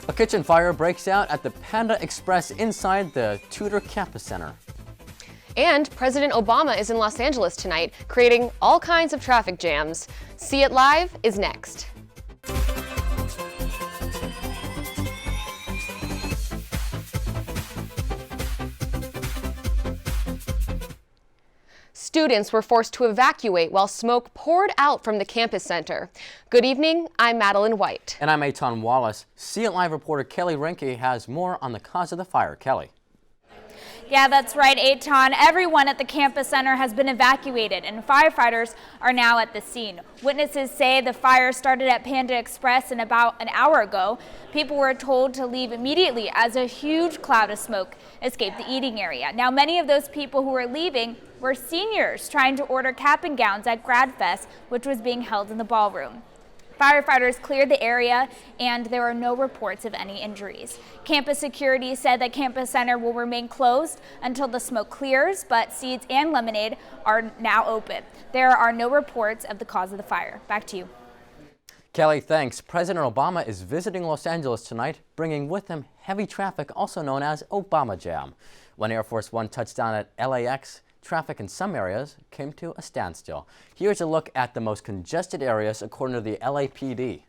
A kitchen fire breaks out at the Panda Express inside the Tudor Campus Center. And President Obama is in Los Angeles tonight, creating all kinds of traffic jams. See It Live is next. Students were forced to evacuate while smoke poured out from the campus center. Good evening, I'm Madeline White. And I'm Eitan Wallace. See It Live reporter Kelly Rinke has more on the cause of the fire. Kelly. Yeah, that's right, Eitan. Everyone at the campus center has been evacuated, and firefighters are now at the scene. Witnesses say the fire started at Panda Express and about an hour ago. People were told to leave immediately as a huge cloud of smoke escaped the eating area. Now, many of those people who were leaving were seniors trying to order cap and gowns at GradFest, which was being held in the ballroom. Firefighters cleared the area, and there are no reports of any injuries. Campus security said that Campus Center will remain closed until the smoke clears, but Seeds and Lemonade are now open. There are no reports of the cause of the fire. Back to you. Kelly, thanks. President Obama is visiting Los Angeles tonight, bringing with him heavy traffic, also known as Obama Jam. When Air Force One touched down at LAX, traffic in some areas came to a standstill. Here's a look at the most congested areas according to the LAPD.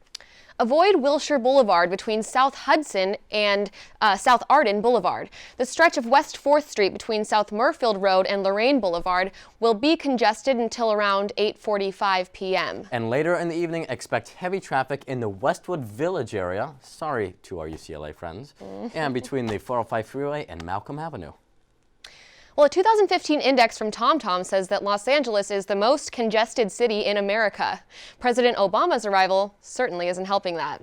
Avoid Wilshire Boulevard between South Hudson and South Arden Boulevard. The stretch of West 4th Street between South Murfield Road and Lorraine Boulevard will be congested until around 8:45 p.m. And later in the evening, expect heavy traffic in the Westwood Village area. Sorry to our UCLA friends. And between the 405 freeway and Malcolm Avenue. Well, a 2015 index from TomTom says that Los Angeles is the most congested city in America. President Obama's arrival certainly isn't helping that.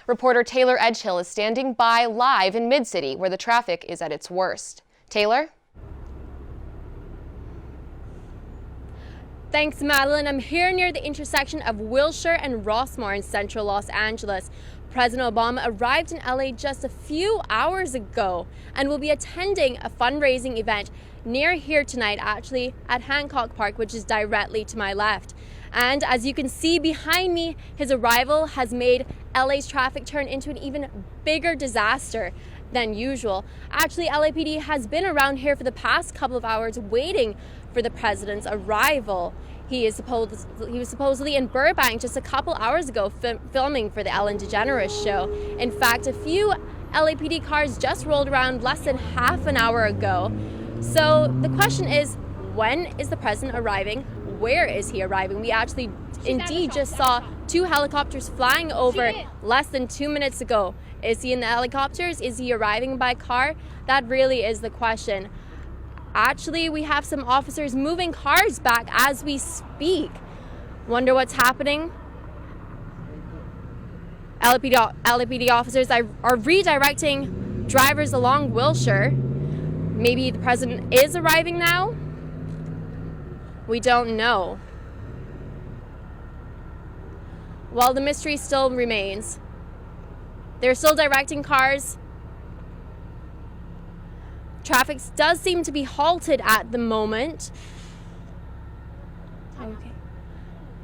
Reporter Taylor Edgehill is standing by live in Mid-City, where the traffic is at its worst. Taylor? Thanks, Madeline. I'm here near the intersection of Wilshire and Rossmore in central Los Angeles. President Obama arrived in LA just a few hours ago and will be attending a fundraising event near here tonight, actually at Hancock Park, which is directly to my left. And as you can see behind me, his arrival has made LA's traffic turn into an even bigger disaster than usual. Actually, LAPD has been around here for the past couple of hours waiting for the president's arrival. He was supposedly in Burbank just a couple hours ago filming for the Ellen DeGeneres show. In fact, a few LAPD cars just rolled around less than half an hour ago. So the question is, when is the president arriving? Where is he arriving? We actually indeed just saw 2 helicopters flying over less than 2 minutes ago. Is he in the helicopters? Is he arriving by car? That really is the question. Actually, we have some officers moving cars back as we speak. Wonder what's happening? LAPD officers are redirecting drivers along Wilshire. Maybe the president is arriving now? We don't know. Well, the mystery still remains. They're still directing cars. Traffic does seem to be halted at the moment. Okay.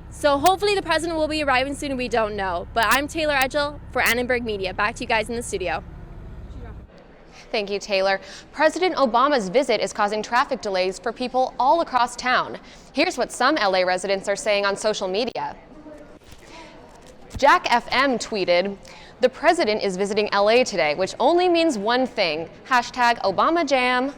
So hopefully the president will be arriving soon, we don't know. But I'm Taylor Edgehill for Annenberg Media. Back to you guys in the studio. Thank you, Taylor. President Obama's visit is causing traffic delays for people all across town. Here's what some LA residents are saying on social media. Jack FM tweeted, "The president is visiting LA today, which only means one thing, #ObamaJam."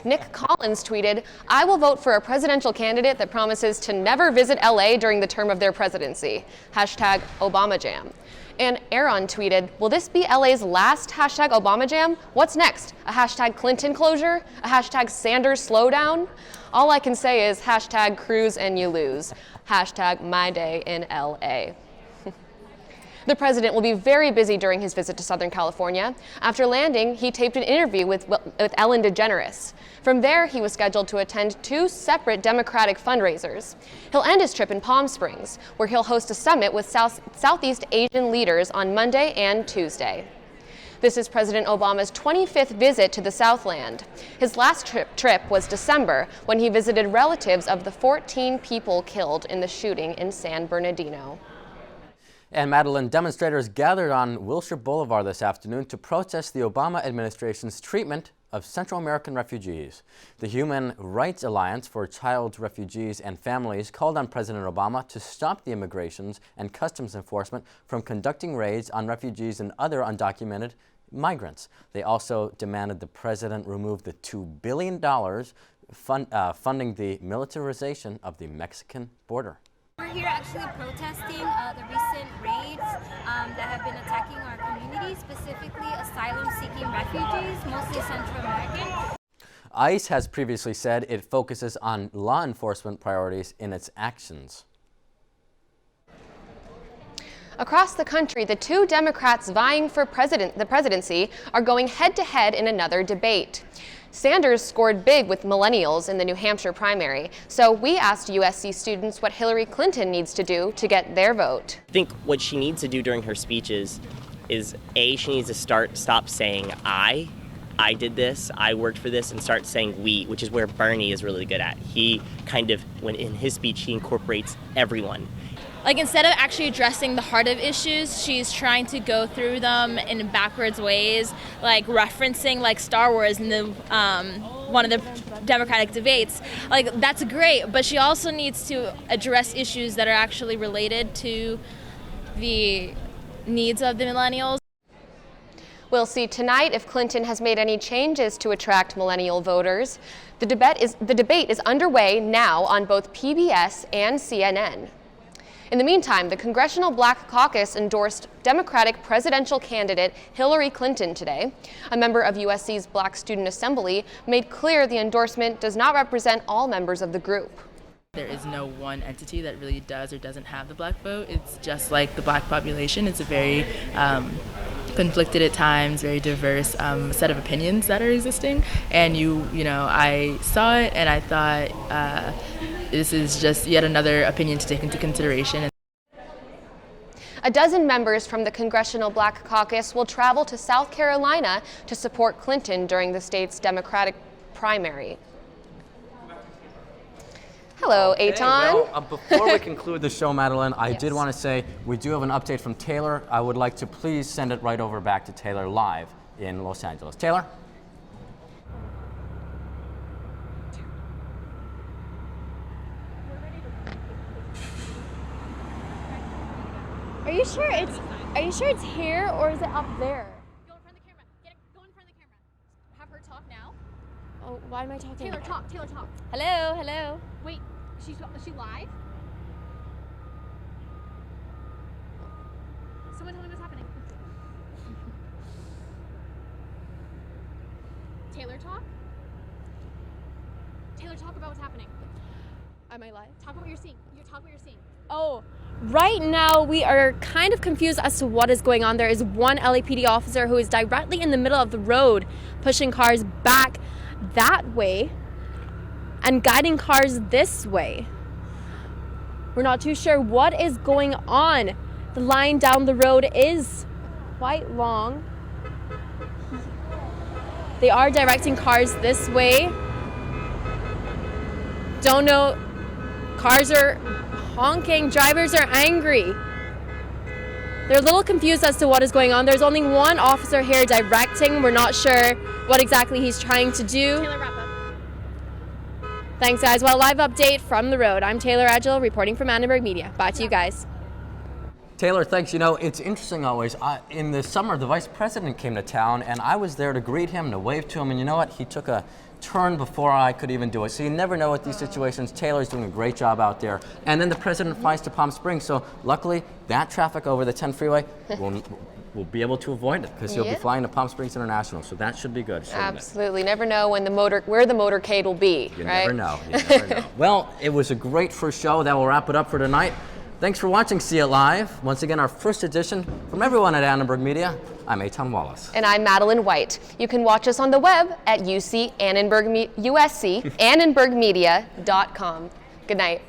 Nick Collins tweeted, "I will vote for a presidential candidate that promises to never visit LA during the term of their presidency, #ObamaJam." And Aaron tweeted, "Will this be LA's last #ObamaJam? What's next? A #Clinton closure? A #Sanders slowdown? All I can say is #Cruise and you lose, #MyDayInLA." The president will be very busy during his visit to Southern California. After landing, he taped an interview with Ellen DeGeneres. From there, he was scheduled to attend 2 separate Democratic fundraisers. He'll end his trip in Palm Springs, where he'll host a summit with Southeast Asian leaders on Monday and Tuesday. This is President Obama's 25th visit to the Southland. His last trip was December, when he visited relatives of the 14 people killed in the shooting in San Bernardino. And Madeline, demonstrators gathered on Wilshire Boulevard this afternoon to protest the Obama administration's treatment of Central American refugees. The Human Rights Alliance for Child Refugees and Families called on President Obama to stop the Immigration and Customs Enforcement from conducting raids on refugees and other undocumented migrants. They also demanded the president remove the $2 billion funding the militarization of the Mexican border. We're here actually protesting the recent raids that have been attacking our community, specifically asylum-seeking refugees, mostly Central American. ICE has previously said it focuses on law enforcement priorities in its actions. Across the country, the two Democrats vying for the presidency are going head-to-head in another debate. Sanders scored big with millennials in the New Hampshire primary, so we asked USC students what Hillary Clinton needs to do to get their vote. I think what she needs to do during her speeches is she needs to stop saying I did this, I worked for this, and start saying we, which is where Bernie is really good at. He kind of, when in his speech, he incorporates everyone. Like, instead of actually addressing the heart of issues, she's trying to go through them in backwards ways, like referencing like Star Wars in the one of the Democratic debates. Like, that's great, but she also needs to address issues that are actually related to the needs of the millennials. We'll see tonight if Clinton has made any changes to attract millennial voters. The debate is underway now on both PBS and CNN. In the meantime, the Congressional Black Caucus endorsed Democratic presidential candidate Hillary Clinton today. A member of USC's Black Student Assembly made clear the endorsement does not represent all members of the group. There is no one entity that really does or doesn't have the black vote. It's just like the black population. It's a very conflicted at times, very diverse set of opinions that are existing. And I saw it and I thought this is just yet another opinion to take into consideration. A dozen members from the Congressional Black Caucus will travel to South Carolina to support Clinton during the state's Democratic primary. Hello, Okay, Eitan. well, before we conclude the show, Madeline, I Yes. did want to say we do have an update from Taylor. I would like to please send it right over back to Taylor live in Los Angeles. Taylor? Are you sure it's here or is it up there? Go in front of the camera. Go in front of the camera. Have her talk now. Oh, why am I talking? Taylor, talk. Taylor, talk. Hello. Wait, is she live? Someone tell me what's happening. Taylor, talk. Taylor, talk about what's happening. Am I live? Talk about what you're seeing. Talk what you're seeing. Oh, right now we are kind of confused as to what is going on. There is one LAPD officer who is directly in the middle of the road, pushing cars back that way and guiding cars this way. We're not too sure what is going on. The line down the road is quite long. They are directing cars this way. Don't know. Cars are honking. Drivers are angry. They're a little confused as to what is going on. There's only one officer here directing. We're not sure what exactly he's trying to do. Taylor, wrap up. Thanks, guys. Well, live update from the road. I'm Taylor Agile, reporting from Annenberg Media. Back to you guys. Taylor, thanks. You know, it's interesting always. In the summer, the vice president came to town, and I was there to greet him, to wave to him, and you know what? He took a turn before I could even do it. So you never know with these situations. Taylor's doing a great job out there. And then the president flies to Palm Springs, so luckily that traffic over the 10 freeway we'll be able to avoid it because he'll be flying to Palm Springs International, so that should be good. Absolutely. Never know when where the motorcade will be, You right? never know. You never know. Well, it was a great first show. That will wrap it up for tonight. Thanks for watching See It Live. Once again, our first edition. From everyone at Annenberg Media, I'm Eitan Wallace. And I'm Madeline White. You can watch us on the web at USC Annenbergmedia.com. Good night.